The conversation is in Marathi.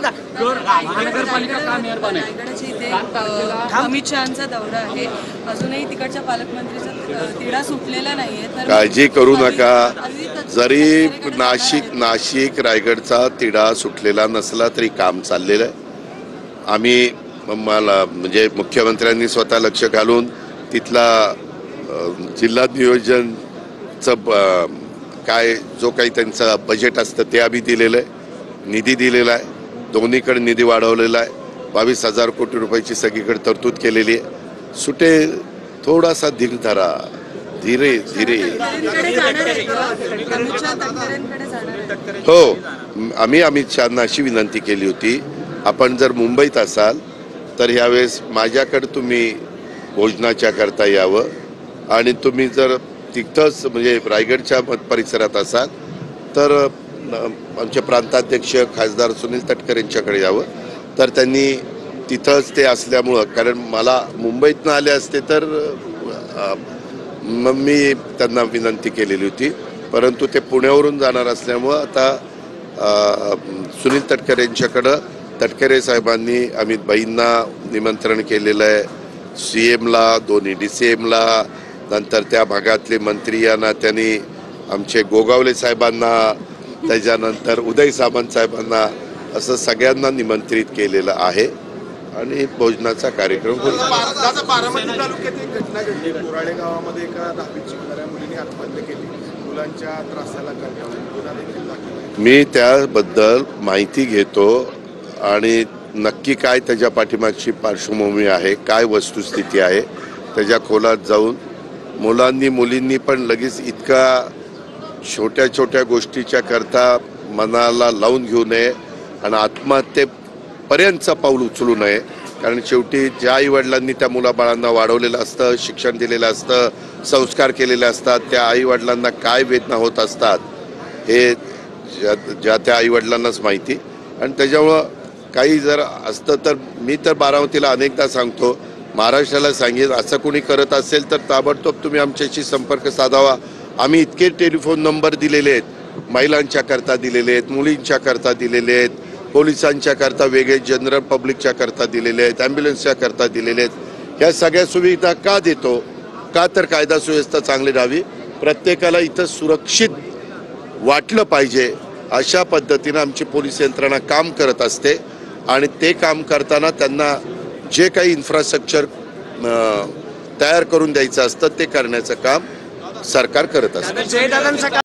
महानगरपालिका का मेहरबान आहे? रायगडाच्या इथे अमित शहांचा दौरा आहे, अजूनही तिकडच्या पालकमंत्रीचा तिढा सुटलेला नाहीये. तर काळजी करू नका. जरी नाशिक रायगडचा तिढा सुटलेला नसला तरी काम चाललेलं आहे. आम्ही मला म्हणजे मुख्यमंत्र्यांनी स्वतः लक्ष घालून तिथला जिल्हा नियोजनचं काय जो काही त्यांचं बजेट असतं ते आम्ही दिलेलं आहे, निधी दिलेला आहे, दोन्हीकडे निधी वाढवलेला आहे. 22,000 कोटी रुपयाची सगळीकडे तरतूद केलेली आहे. सुटेल, थोडासा धीर धरा, धीरे धीरे. हो, आम्ही अमित शहांना अशी विनंती केली होती, आपण जर मुंबईत असाल तर यावेळेस माझ्याकडे तुम्ही भोजनाच्या करता यावं, आणि तुम्ही जर तिथंच म्हणजे रायगडच्या परिसरात असाल तर आमचे प्रांताध्यक्ष खासदार सुनील तटकरे यांच्याकडे यावं. तर त्यांनी तिथंच ते असल्यामुळं, कारण मला मुंबईतनं आले असते तर मग मी त्यांना विनंती केलेली होती, परंतु ते पुण्यावरून जाणार असल्यामुळं आता सुनील तटकरे यांच्याकडं तटकरे साहेबांनी अमित भाईंना निमंत्रण केलेलं आहे, CMला, दोन्ही DCMला, नंतर त्या भागातले मंत्री या नात्याने आमचे गोगावले साहेबांना, त्याच्यानंतर उदय सामंत साहेबांना, असं सगळ्यांना निमंत्रित केलेलं आहे आणि भोजनाचा कार्यक्रम होईल. बारामती तालुक्यात एक घटना घडली. कोराळे गावामध्ये एका 10वीत शिकणाऱ्या मुलीने आत्महत्या केली. मुलांच्या त्रासाला गुन्हा देखील दाखल आहे. मी त्याबद्दल माहिती घेतो आणि नक्की काय त्याच्या पाठीमागची पार्श्वभूमी आहे, काय वस्तुस्थिती आहे, त्याच्या खोलात जाऊन मुलांनी मुलींनी पण लगेच इतका छोट्या छोट्या गोष्टीच्या करता मनाला लावून घेऊ नये आणि आत्महत्येपर्यंतचं पाऊल उचलू नये. कारण शेवटी ज्या आईवडिलांनी त्या मुलाबाळांना वाढवलेलं असतं, शिक्षण दिलेलं असतं, संस्कार केलेले असतात, त्या आईवडिलांना काय वेदना होत असतात हे ज्या त्या आईवडिलांनाच माहिती. आणि त्याच्यामुळं काही जर असतं तर मी तर बारामतीला अनेकदा सांगतो, महाराष्ट्राला सांगेन, असं कोणी करत असेल तर ताबडतोब तुम्ही आमच्याशी संपर्क साधावा. आम्ही इतके टेलिफोन नंबर दिलेले आहेत, महिलांच्या करता दिलेले आहेत, मुलींच्या करता दिलेले आहेत, पोलिसांच्या करता वेगळे, जनरल पब्लिकच्या करता दिलेले आहेत, ॲम्ब्युलन्सच्या करता दिलेले आहेत. ह्या सगळ्या सुविधा का देतो? का तर कायदा सुव्यवस्था चांगली राहावी, प्रत्येकाला इथं सुरक्षित वाटलं पाहिजे, अशा पद्धतीनं आमची पोलीस यंत्रणा काम करत असते. आणि ते काम करताना त्यांना जे काही इन्फ्रास्ट्रक्चर तयार करून द्यायचं असतं ते करण्याचं काम सरकार करत असतं.